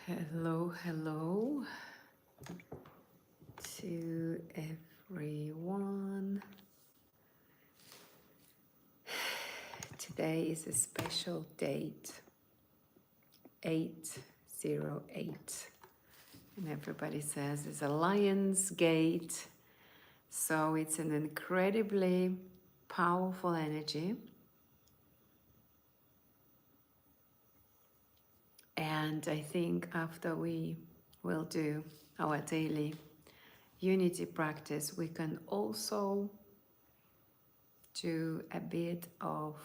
Hello, hello to everyone. Today is a special date, 808. And everybody says it's a lion's gate. So it's an incredibly powerful energy. And I think after we will do our daily unity practice, we can also do a bit of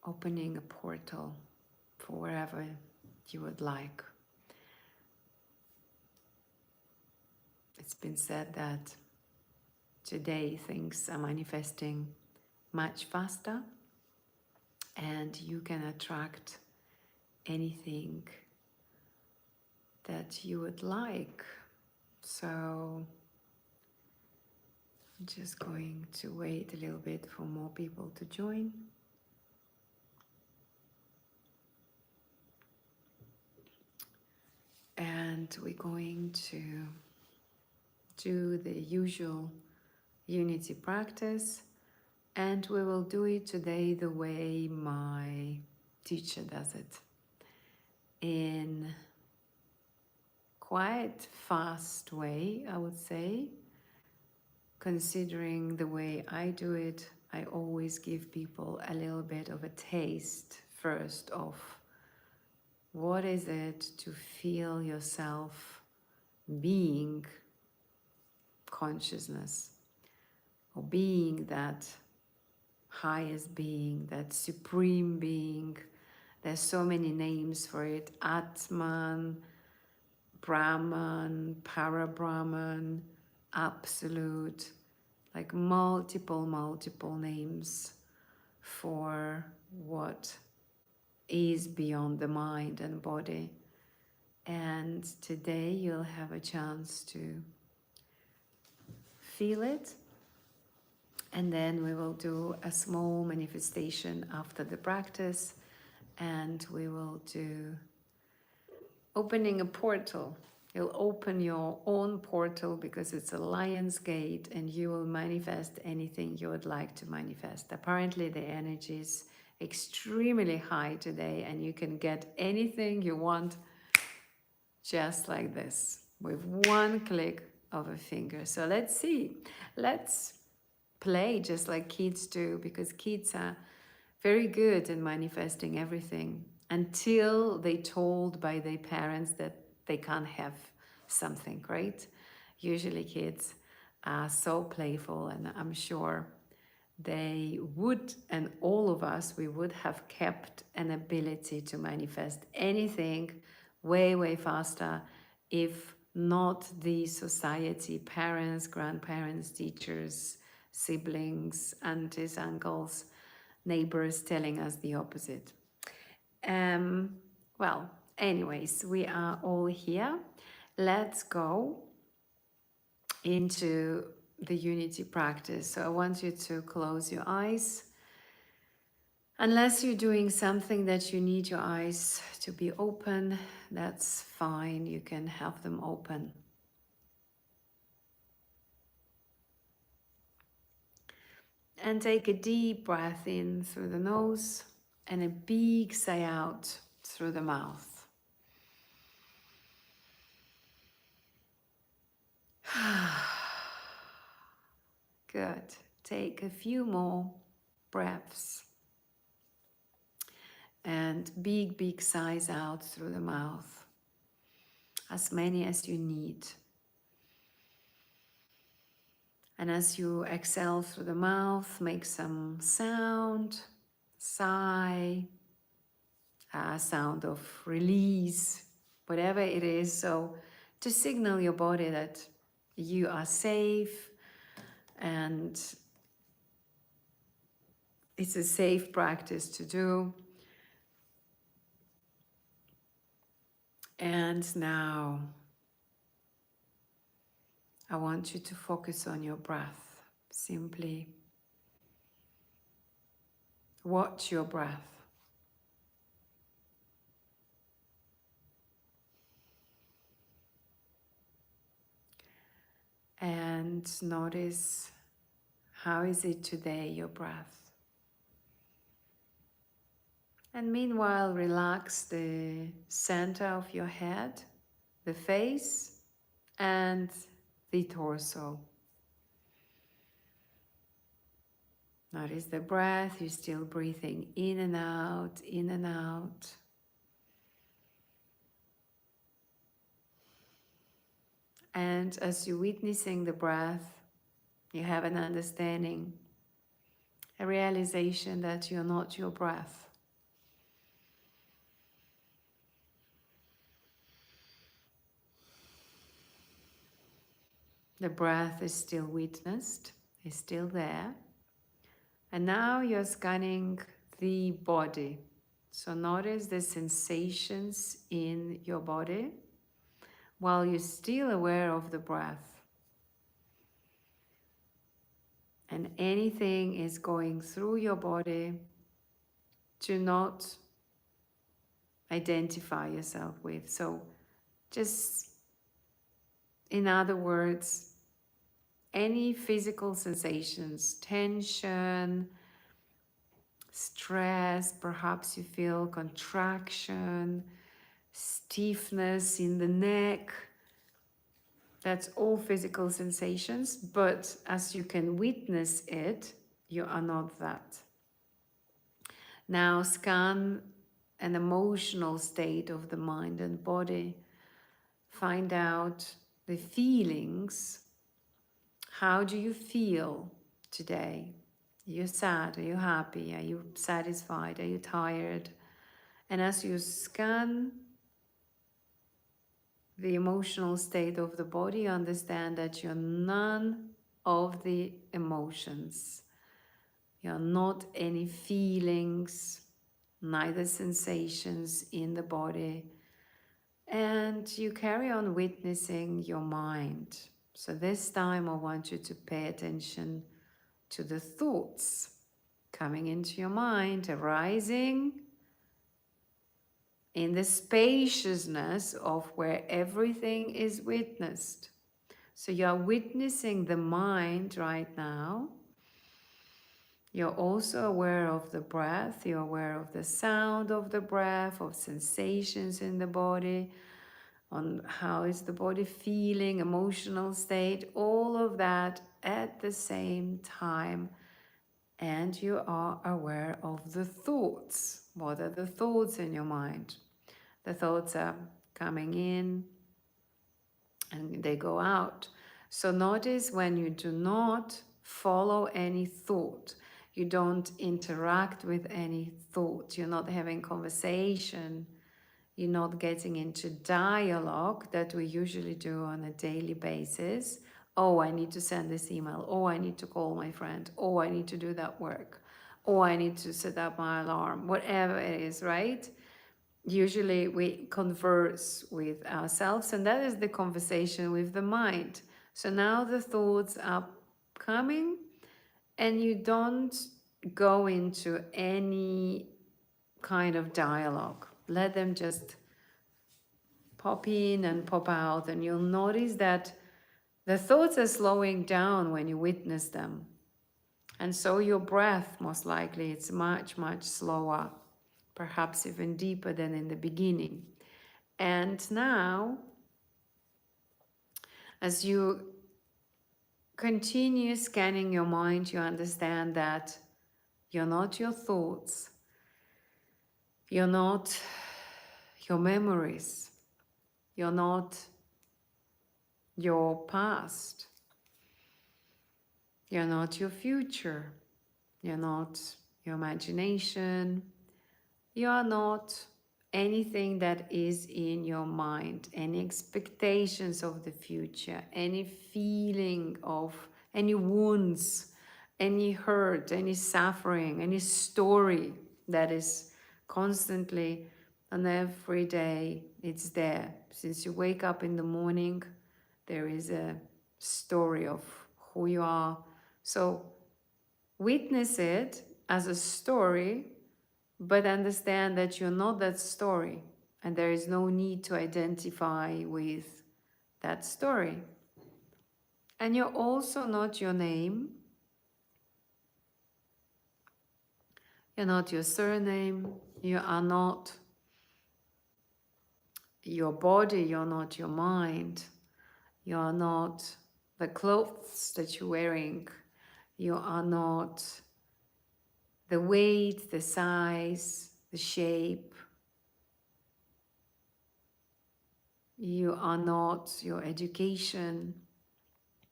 opening a portal for wherever you would like. It's been said that today things are manifesting much faster and you can attract anything that you would like. So I'm just going to wait a little bit for more people to join. And we're going to do the usual unity practice, and we will do it today the way my teacher does it, in quite fast way, I would say. Considering the way I do it, I always give people a little bit of a taste first of what is it to feel yourself being consciousness, or being that highest being, that supreme being. There's so many names for it: Atman, Brahman, Para-Brahman, Absolute, like multiple names for what is beyond the mind and body. And today you'll have a chance to feel it. And then we will do a small manifestation after the practice, and we will do opening a portal. You'll open your own portal because it's a lion's gate, and you will manifest anything you would like to manifest. Apparently the energy is extremely high today, and you can get anything you want just like this with one click of a finger. So let's see. Let's play just like kids do, because kids are very good in manifesting everything until they told by their parents that they can't have something, right? Usually kids are so playful, and I'm sure they would, and all of us, we would have kept an ability to manifest anything way faster if not the society, parents, grandparents, teachers, siblings, aunties, uncles, neighbors telling us the opposite. Well, anyways, we are all here. Let's go into the unity practice. So I want you to close your eyes. Unless you're doing something that you need your eyes to be open, that's fine. You can have them open. And take a deep breath in through the nose and a big sigh out through the mouth. Good. Take a few more breaths and big sighs out through the mouth, as many as you need. And as you exhale through the mouth, make some sound, sigh, a sound of release, whatever it is. So to signal your body that you are safe and it's a safe practice to do. And now I want you to focus on your breath. Simply Watch your breath. And notice, how is it today, your breath? And meanwhile, relax the center of your head, the face, and the torso. Notice the breath, you're still breathing in and out, in and out. And as you're witnessing the breath, you have an understanding, a realization that you're not your breath. The breath is still witnessed, is still there. And now you're scanning the body. So notice the sensations in your body while you're still aware of the breath. And anything is going through your body, do not identify yourself with. So just, in other words, any physical sensations, tension, stress, perhaps you feel contraction, stiffness in the neck, that's all physical sensations, but as you can witness it, you are not that. Now scan an emotional state of the mind and body. Find out the feelings. How do you feel today? Are you sad? Are you happy? Are you satisfied? Are you tired? And as you scan the emotional state of the body, understand that you're none of the emotions. You're not any feelings, neither sensations in the body. And you carry on witnessing your mind. So this time I want you to pay attention to the thoughts coming into your mind, arising in the spaciousness of where everything is witnessed. So you're witnessing the mind right now. You're also aware of the breath. You're aware of the sound of the breath, of sensations in the body, on how is the body feeling, emotional state, all of that at the same time. And you are aware of the thoughts. What are the thoughts in your mind? The thoughts are coming in and they go out. So notice when you do not follow any thought, you don't interact with any thought, you're not having conversation, you're not getting into dialogue that we usually do on a daily basis. Oh, I need to send this email. Oh, I need to call my friend. Oh, I need to do that work. Oh, I need to set up my alarm. Whatever it is, right? Usually we converse with ourselves, and that is the conversation with the mind. So now the thoughts are coming, and you don't go into any kind of dialogue. Let them just pop in and pop out, and you'll notice that the thoughts are slowing down when you witness them. And so your breath, most likely, it's much, much slower, perhaps even deeper than in the beginning. And now, as you continue scanning your mind, you understand that you're not your thoughts, you're not your memories, you're not your past, you're not your future, you're not your imagination, you are not anything that is in your mind, any expectations of the future, any feeling of any wounds, any hurt, any suffering, any story that is constantly and every day it's there. Since you wake up in the morning, there is a story of who you are. So witness it as a story, but understand that you're not that story, and there is no need to identify with that story. And you're also not your name, you're not your surname, you are not your body, you're not your mind, you are not the clothes that you're wearing, you are not the weight, the size, the shape, you are not your education,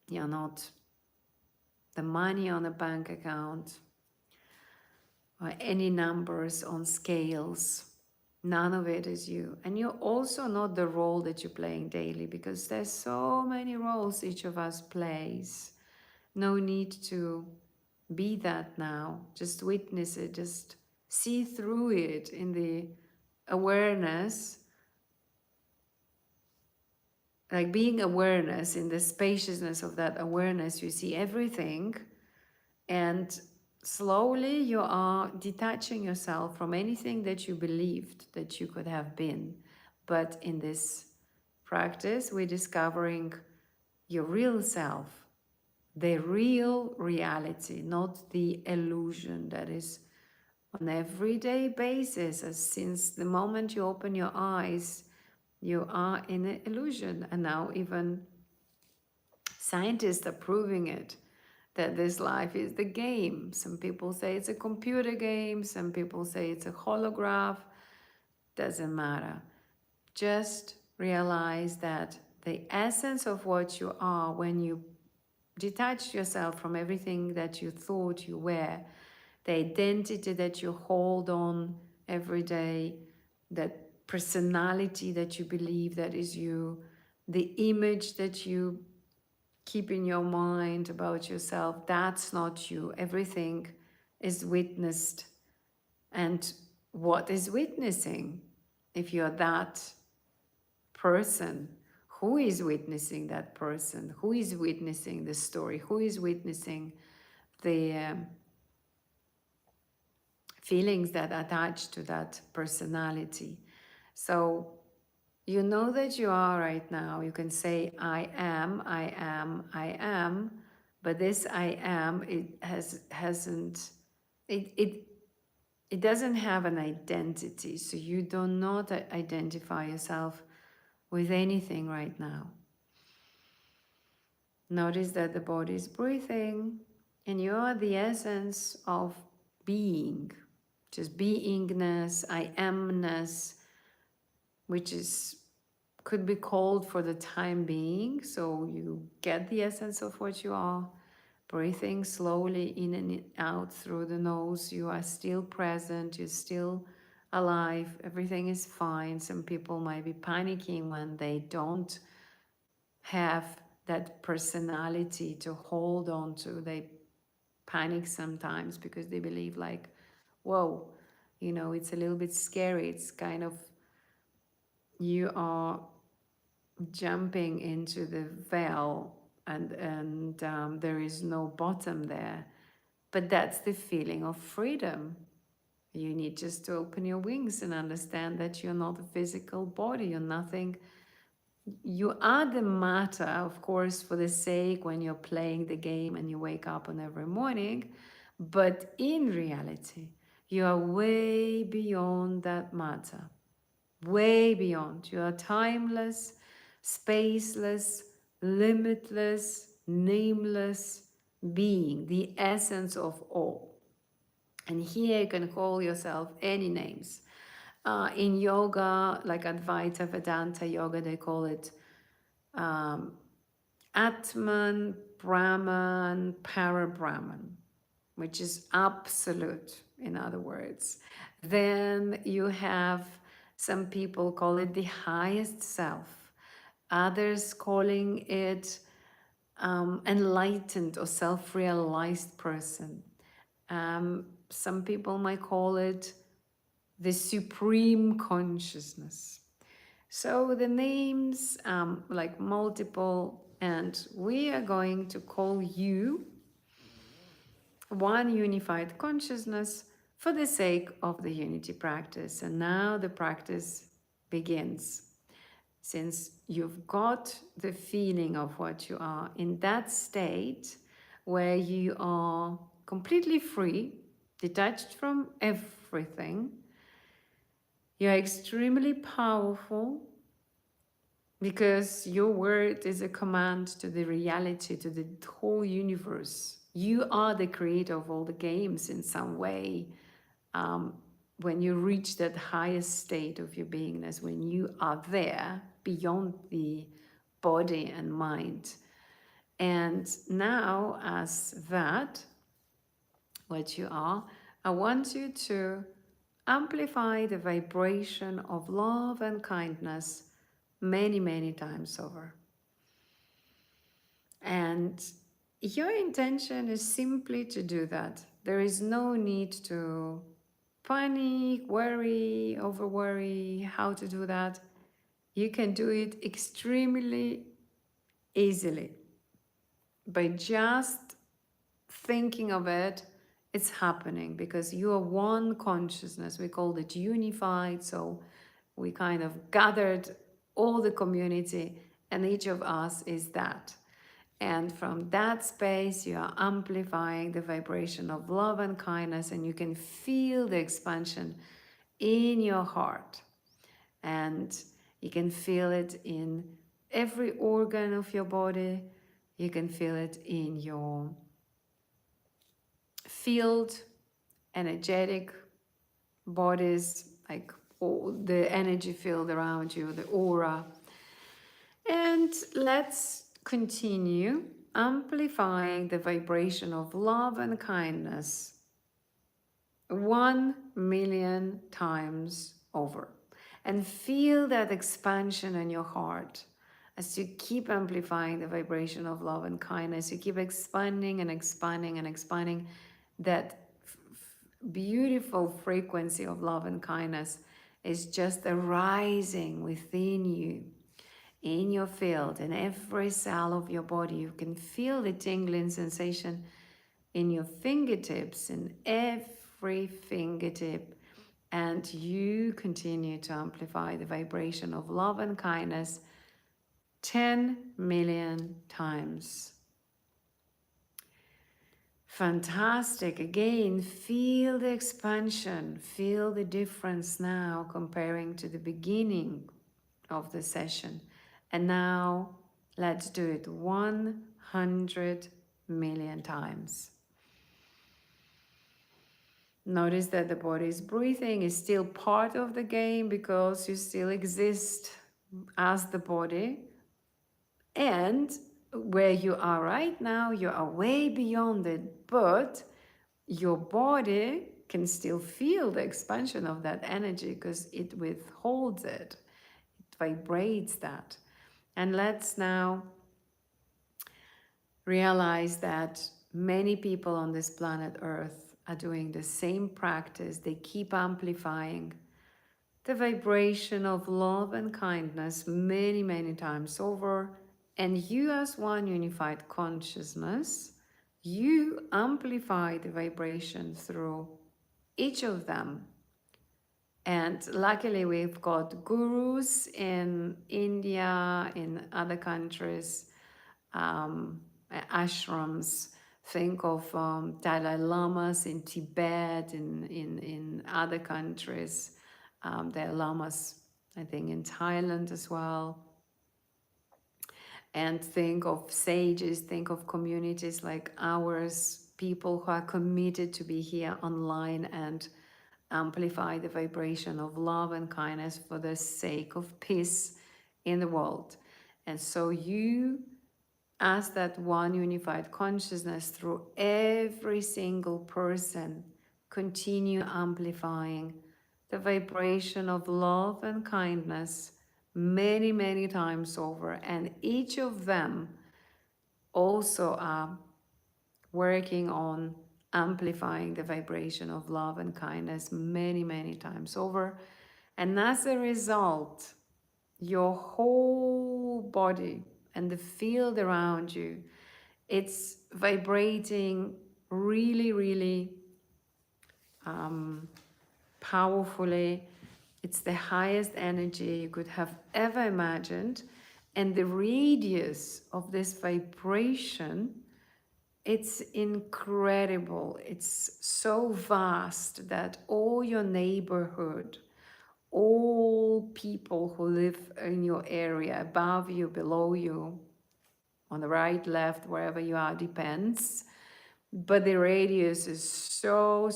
you're not the money on a bank account or any numbers on scales. None of it is you. And you're also not the role that you're playing daily, because there's so many roles each of us plays. No need to be that now. Just witness it. Just see through it in the awareness, like being awareness, in the spaciousness of that awareness, you see everything. And slowly you are detaching yourself from anything that you believed that you could have been. But in this practice, we're discovering your real self, the real reality, not the illusion that is on an everyday basis. As since the moment you open your eyes, you are in an illusion. And now even scientists are proving it, that this life is the game. Some people say it's a computer game, some people say it's a holograph. Doesn't matter. Just realize that the essence of what you are, when you detach yourself from everything that you thought you were, the identity that you hold on every day, that personality that you believe that is you, the image that you keep in your mind about yourself, that's not you. Everything is witnessed. And what is witnessing? If you're that person, who is witnessing that person? Who is witnessing the story? Who is witnessing the feelings that attach to that personality? So you know that you are right now. You can say, I am, I am, I am. But this I am, it doesn't have an identity. So you do not identify yourself with anything right now. Notice that the body is breathing, and you are the essence of being, just beingness, I amness, which is could be called for the time being. So you get the essence of what you are, breathing slowly in and out through the nose. You are still present, you're still alive, everything is fine. Some people might be panicking when they don't have that personality to hold on to. They panic sometimes because they believe like, whoa, you know, it's a little bit scary. It's kind of, you are jumping into the veil, and there is no bottom there. But that's the feeling of freedom. You need just to open your wings and understand that you're not a physical body. You're nothing. You are the matter, of course, for the sake when you're playing the game and you wake up on every morning. But in reality, you are way beyond that matter. Way beyond. You are timeless, spaceless, limitless, nameless being, the essence of all. And here you can call yourself any names. In yoga, like Advaita Vedanta yoga, they call it Atman, Brahman, Para-Brahman, which is absolute, in other words. Then you have some people call it the highest self, others calling it enlightened or self-realized person. Some people might call it the supreme consciousness. So the names, like multiple, and we are going to call you one unified consciousness for the sake of the unity practice. And now the practice begins. Since you've got the feeling of what you are in that state where you are completely free, detached from everything, you're extremely powerful because your word is a command to the reality, to the whole universe. You are the creator of all the games in some way. When you reach that highest state of your beingness, when you are there beyond the body and mind. And now, as that, what you are, I want you to amplify the vibration of love and kindness many, many times over. And your intention is simply to do that. There is no need to panic, worry, over worry, how to do that. You can do it extremely easily by just thinking of it. It's happening because you are one consciousness. We called it unified. So we kind of gathered all the community, and each of us is that. And from that space, you are amplifying the vibration of love and kindness, and you can feel the expansion in your heart. And you can feel it in every organ of your body. You can feel it in your field, energetic bodies, like all the energy field around you, the aura. And let's continue amplifying the vibration of love and kindness 1,000,000 times over. And feel that expansion in your heart as you keep amplifying the vibration of love and kindness. You keep expanding and expanding and expanding that beautiful frequency of love and kindness is just arising within you, in your field, in every cell of your body. You can feel the tingling sensation in your fingertips, in every fingertip, and you continue to amplify the vibration of love and kindness 10,000,000 times. Fantastic. Again, feel the expansion, feel the difference now comparing to the beginning of the session. And now let's do it 100,000,000 times. Notice that the body's breathing is still part of the game because you still exist as the body. And where you are right now, you are way beyond it, but your body can still feel the expansion of that energy because it withholds it. It vibrates that. And let's now realize that many people on this planet Earth are doing the same practice. They keep amplifying the vibration of love and kindness many, many times over. And you, as one unified consciousness, you amplify the vibration through each of them. And luckily, we've got gurus in India, in other countries, ashrams. Think of Dalai Lamas in Tibet, in other countries. There are lamas, I think, in Thailand as well. And think of sages, think of communities like ours, people who are committed to be here online and amplify the vibration of love and kindness for the sake of peace in the world. And so you, as that one unified consciousness through every single person, continue amplifying the vibration of love and kindness many, many times over. And each of them also are working on amplifying the vibration of love and kindness many, many times over. And as a result, your whole body and the field around you, it's vibrating really, really powerfully. It's the highest energy you could have ever imagined. And the radius of this vibration, it's incredible. It's so vast that all your neighborhood, all people who live in your area, above you, below you, on the right, left, wherever you are, depends. But the radius is so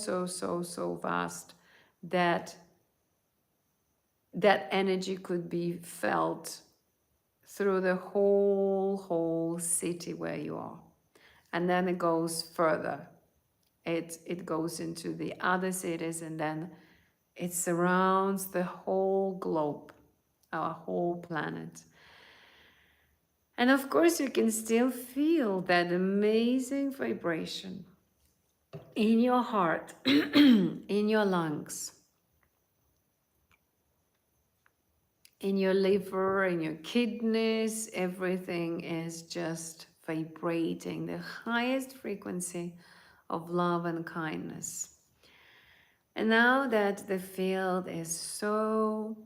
vast that that energy could be felt through the whole city where you are. And then it goes further. It goes into the other cities, and then it surrounds the whole globe, our whole planet. And of course, you can still feel that amazing vibration in your heart, in your lungs, in your liver, in your kidneys. Everything is just vibrating the highest frequency of love and kindness. And now that the field is so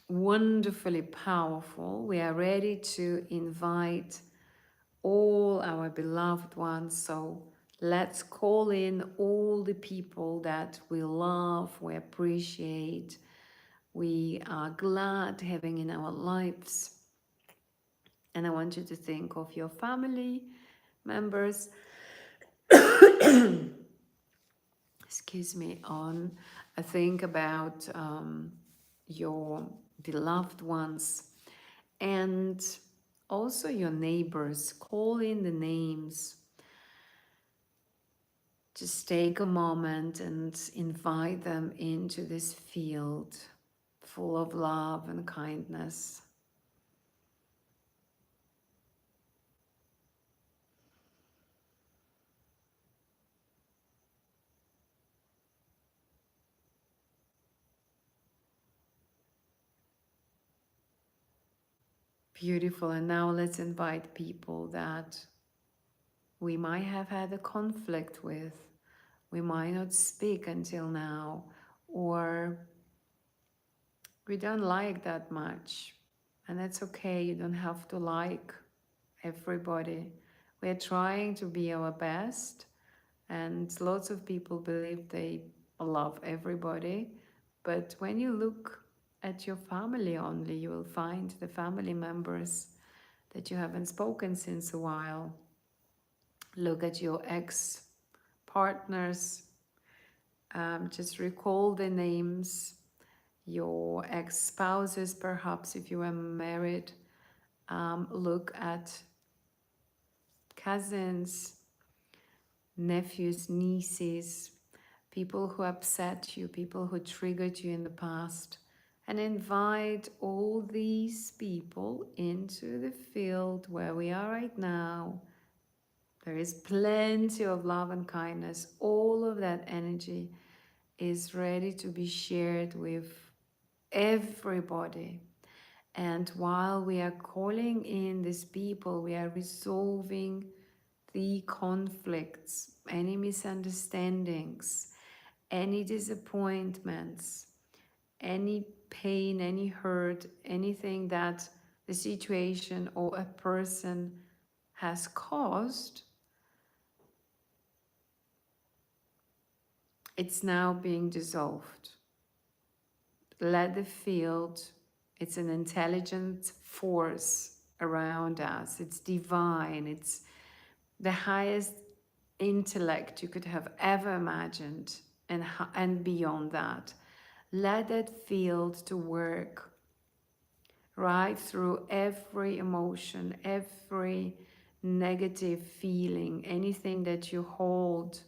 wonderfully powerful, we are ready to invite all our beloved ones. So let's call in all the people that we love, we appreciate, we are glad having in our lives. And I want you to think of your family members, excuse me, think about your beloved ones, and also your neighbors. Call in the names. Just take a moment and invite them into this field full of love and kindness. Beautiful. And now let's invite people that we might have had a conflict with. We might not speak until now, or we don't like that much. And that's okay. You don't have to like everybody. We're trying to be our best, and lots of people believe they love everybody. But when you look at your family only, you will find the family members that you haven't spoken since a while. Look at your ex-partners. Just recall the names. Your ex-spouses, perhaps, if you are married. Look at cousins, nephews, nieces, people who upset you, people who triggered you in the past, and invite all these people into the field where we are right now. There is plenty of love and kindness. All of that energy is ready to be shared with everybody. And while we are calling in these people, we are resolving the conflicts, any misunderstandings, any disappointments, any pain, any hurt, anything that the situation or a person has caused. It's now being dissolved. Let the field, it's an intelligent force around us. It's divine. It's the highest intellect you could have ever imagined, and beyond that. Let that field to work right through every emotion, every negative feeling, anything that you hold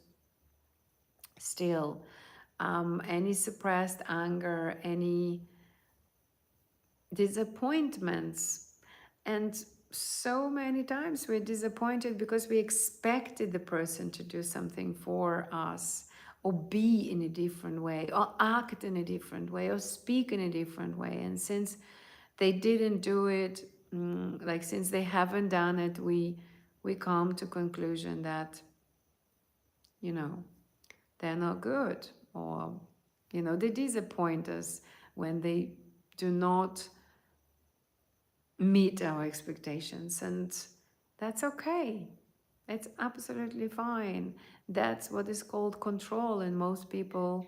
still, any suppressed anger, any disappointments. And so many times we're disappointed because we expected the person to do something for us, or be in a different way, or act in a different way, or speak in a different way. And since they didn't do it, since they haven't done it, we come to conclusion that you know, they're not good, or, you know, they disappoint us when they do not meet our expectations. And that's okay. It's absolutely fine. That's what is called control. And most people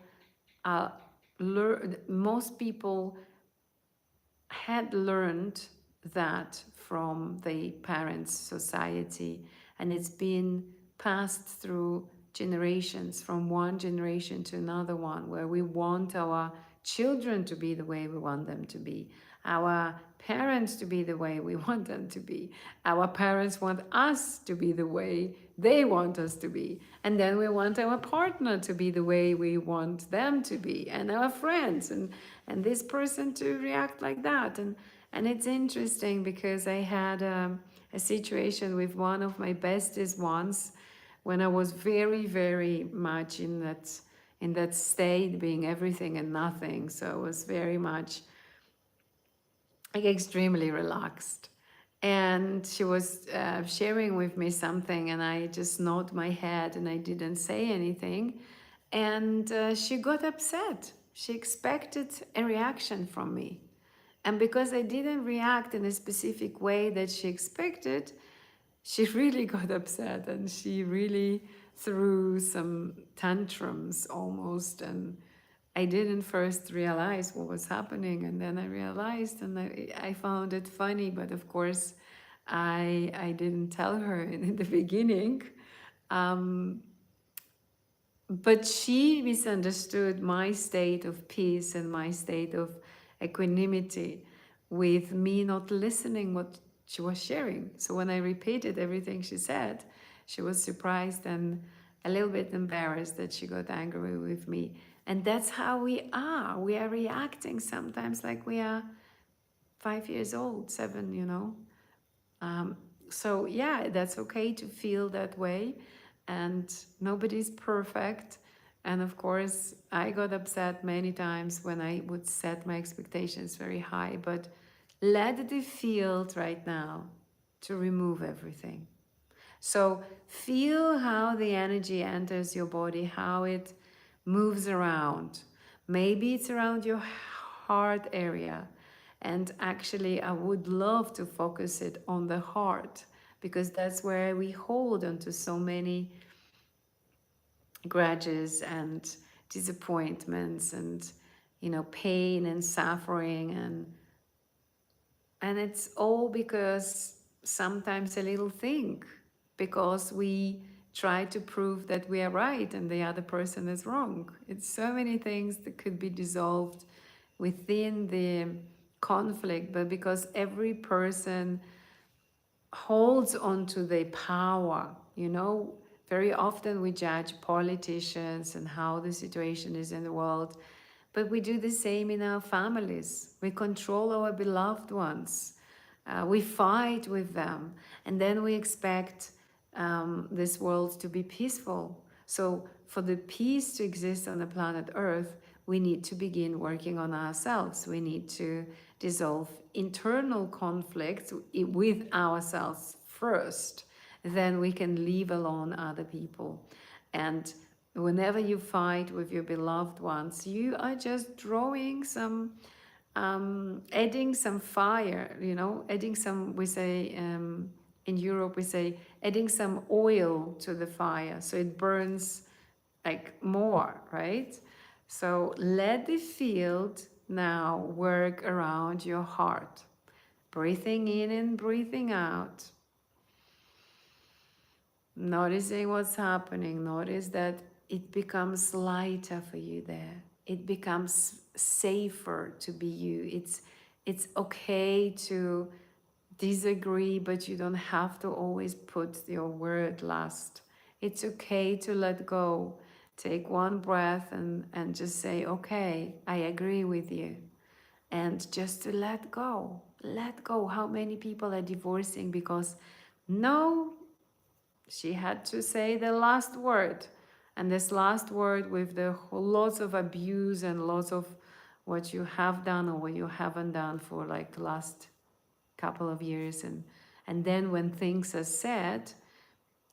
most people had learned that from the parents' society, and it's been passed through generations, from one generation to another one, where we want our children to be the way we want them to be, our parents to be the way we want them to be, our parents want us to be the way they want us to be, and then we want our partner to be the way we want them to be, and our friends, and this person to react like that. And it's interesting because I had a situation with one of my besties once, when I was very, very much in that state, being everything and nothing. So I was very much, like, extremely relaxed. And she was sharing with me something, and I just nodded my head and I didn't say anything. And she got upset. She expected a reaction from me. And because I didn't react in a specific way that she expected, she really got upset, and she really threw some tantrums almost. And I didn't first realize what was happening, and then I realized, and I found it funny. But of course, I didn't tell her in the beginning. Um, but she misunderstood my state of peace and my state of equanimity with me not listening what she was sharing. So when I repeated everything she said, she was surprised and a little bit embarrassed that she got angry with me. And that's how we are. We are reacting sometimes like we are 5 years old, 7, you know. So yeah, that's okay to feel that way, and nobody's perfect. And of course, I got upset many times when I would set my expectations very high, but let the field right now to remove everything. So feel how the energy enters your body, how it moves around. Maybe it's around your heart area. And actually, I would love to focus it on the heart, because that's where we hold onto so many grudges and disappointments and, you know, pain and suffering. And it's all because sometimes a little thing, because we try to prove that we are right and the other person is wrong. It's so many things that could be dissolved within the conflict, but because every person holds on to the power, you know, very often we judge politicians and how the situation is in the world, but we do the same in our families. We control our beloved ones. We fight with them, and then we expect this world to be peaceful. So for the peace to exist on the planet Earth, we need to begin working on ourselves. We need to dissolve internal conflicts with ourselves first. Then we can leave alone other people. And whenever you fight with your beloved ones, you are just drawing some, adding some fire, you know, adding some, we say, in Europe, we say, adding some oil to the fire so it burns like more, right? So let the field now work around your heart. Breathing in and breathing out. Noticing what's happening. Notice that it becomes lighter for you there. It becomes safer to be you. It's okay to disagree, but you don't have to always put your word last. It's okay to let go. Take one breath and just say, okay, I agree with you. And just to let go. Let go. How many people are divorcing because no, she had to say the last word. And this last word with the lots of abuse and lots of what you have done or what you haven't done for like the last couple of years. And then when things are said,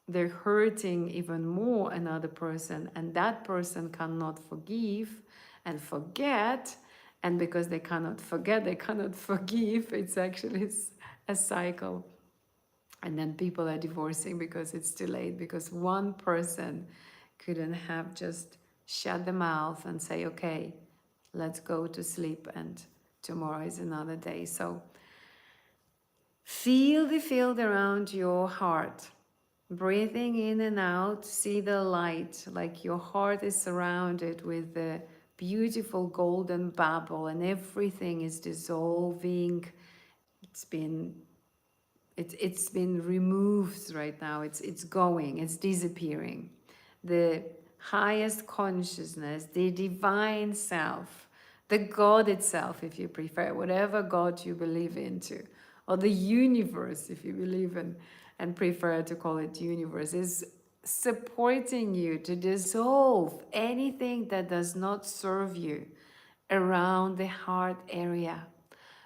they're hurting even more another person, and that person cannot forgive and forget, and because they cannot forget, they cannot forgive. It's actually a cycle. And then people are divorcing because it's too late, because one person couldn't have just shut the mouth and say, okay, let's go to sleep and tomorrow is another day. So feel the field around your heart. Breathing in and out, see the light, like your heart is surrounded with the beautiful golden bubble and everything is dissolving. It's been it's been removed right now. It's going, it's disappearing. The highest consciousness, the divine self, the God itself, if you prefer, whatever God you believe into, or the universe, if you believe in and prefer to call it universe, is supporting you to dissolve anything that does not serve you around the heart area.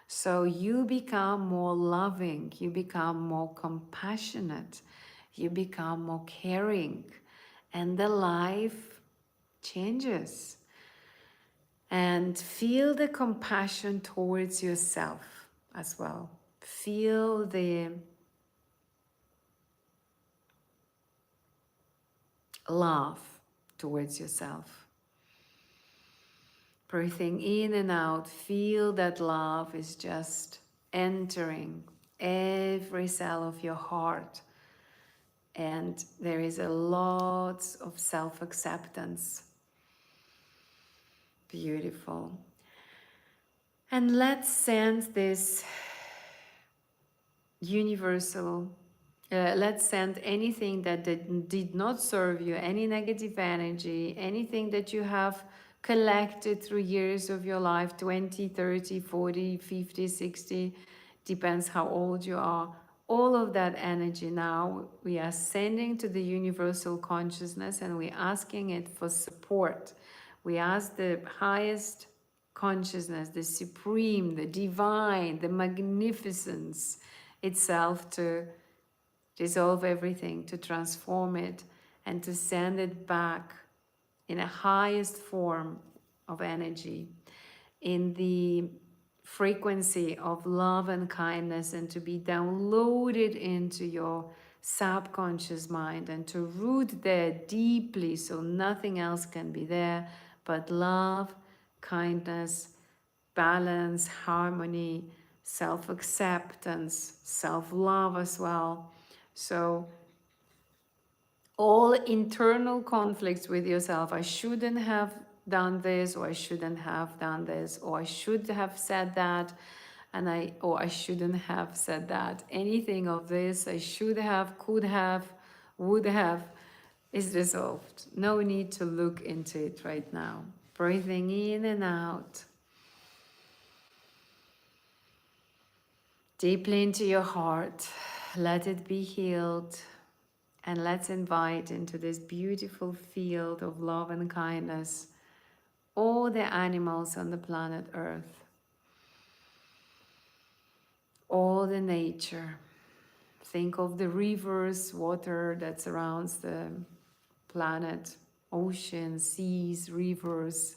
So you become more loving, you become more compassionate, you become more caring, and the life changes. And feel the compassion towards yourself as well. Feel the love towards yourself. Breathing in and out, feel that love is just entering every cell of your heart. And there is a lot of self-acceptance. Beautiful. And let's send this universal, let's send anything that did not serve you, any negative energy, anything that you have collected through years of your life, 20, 30, 40, 50, 60, depends how old you are. All of that energy now we are sending to the universal consciousness, and we're asking it for support. We ask the highest consciousness, the supreme, the divine, the magnificence itself to dissolve everything, to transform it, and to send it back in a highest form of energy, in the frequency of love and kindness, and to be downloaded into your subconscious mind and to root there deeply, so nothing else can be there but love, kindness, balance, harmony, self-acceptance, self-love as well. So all internal conflicts with yourself, I shouldn't have done this, or I shouldn't have done this, or I should have said that, and I shouldn't have said that. Anything of this, I should have, could have, would have, is dissolved. No need to look into it right now. Breathing in and out. Deeply into your heart. Let it be healed. And let's invite into this beautiful field of love and kindness all the animals on the planet Earth, all the nature. Think of the rivers, water that surrounds the planet, oceans, seas, rivers.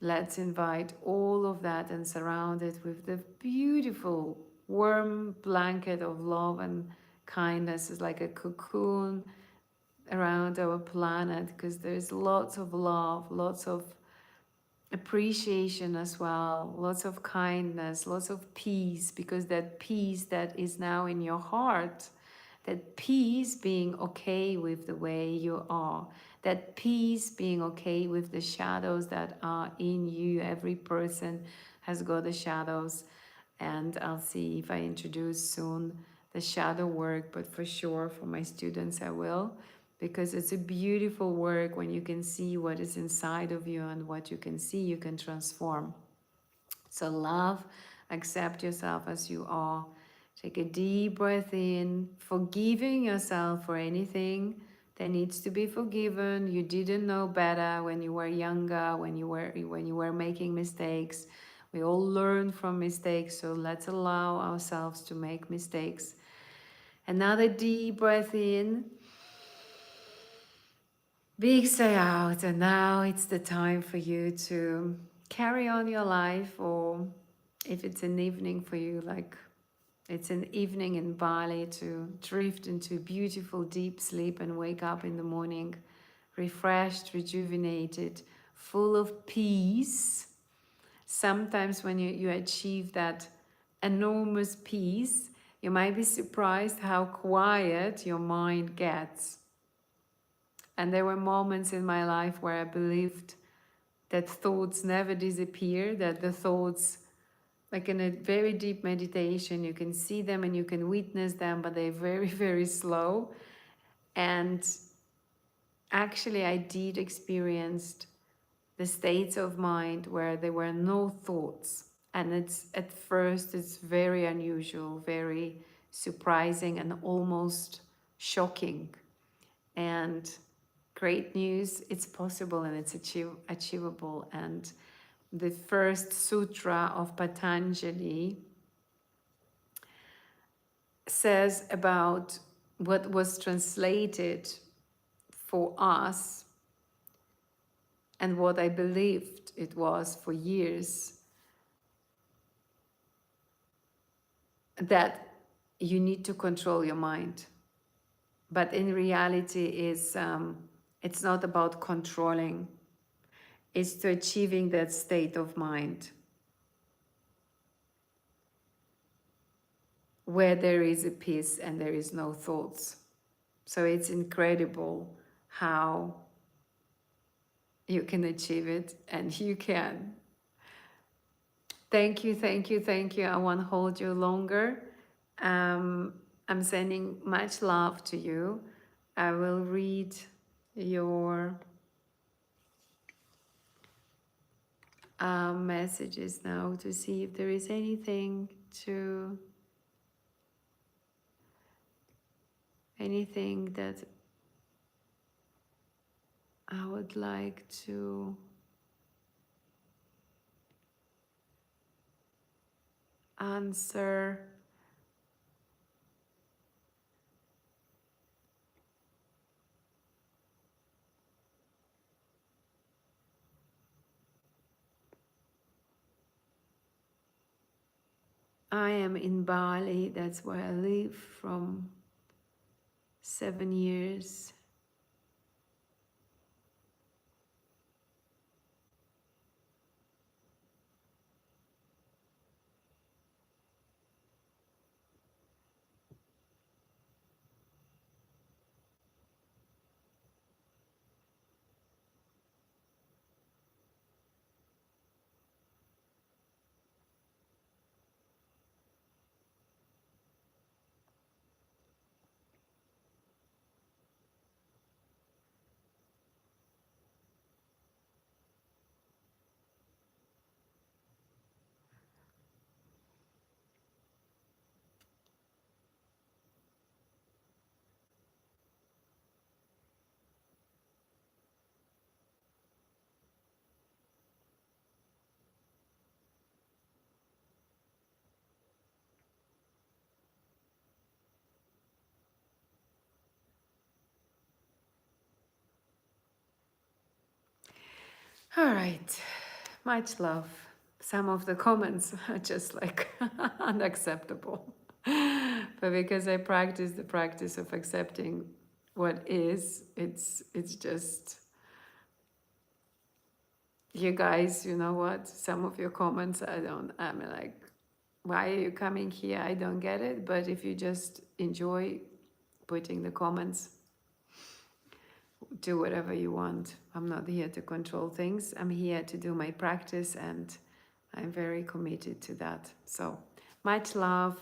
Let's invite all of that and surround it with the beautiful warm blanket of love and kindness. Is like a cocoon around our planet, because there's lots of love, lots of appreciation as well, lots of kindness, lots of peace, because that peace that is now in your heart, that peace being okay with the way you are, that peace being okay with the shadows that are in you. Every person has got the shadows, and I'll see if I introduce soon the shadow work, but for sure for my students I will, because it's a beautiful work. When you can see what is inside of you, and what you can see, you can transform. So love, accept yourself as you are. Take a deep breath in, forgiving yourself for anything that needs to be forgiven. You didn't know better when you were younger, when you were making mistakes. We all learn from mistakes, so let's allow ourselves to make mistakes. Another deep breath in. big sigh out, and now it's the time for you to carry on your life, or if it's an evening for you, like it's an evening in Bali, to drift into beautiful deep sleep and wake up in the morning refreshed, rejuvenated, full of peace. Sometimes when you achieve that enormous peace, you might be surprised how quiet your mind gets. And there were moments in my life where I believed that thoughts never disappear, that the thoughts, like in a very deep meditation, you can see them and you can witness them, but they're very, very slow. And actually, I did experience the states of mind where there were no thoughts. And it's at first, it's very unusual, very surprising, and almost shocking. And great news, it's possible and it's achievable. And the first sutra of Patanjali says about what was translated for us and what I believed it was for years, that you need to control your mind. But in reality, it's not about controlling. It's to achieving that state of mind where there is a peace and there is no thoughts. So it's incredible how you can achieve it, and you can. Thank you, thank you, thank you. I won't hold you longer. I'm sending much love to you. I will read your messages now to see if there is anything that I would like to answer. I am in Bali, that's where I live from 7 years. All right, much love. Some of the comments are just like unacceptable. But because I practice the practice of accepting what is, it's just, you guys, you know what? Some of your comments, I'm like, why are you coming here? I don't get it. But if you just enjoy putting the comments, do whatever you want. I'm not here to control things. I'm here to do my practice, and I'm very committed to that. So much love.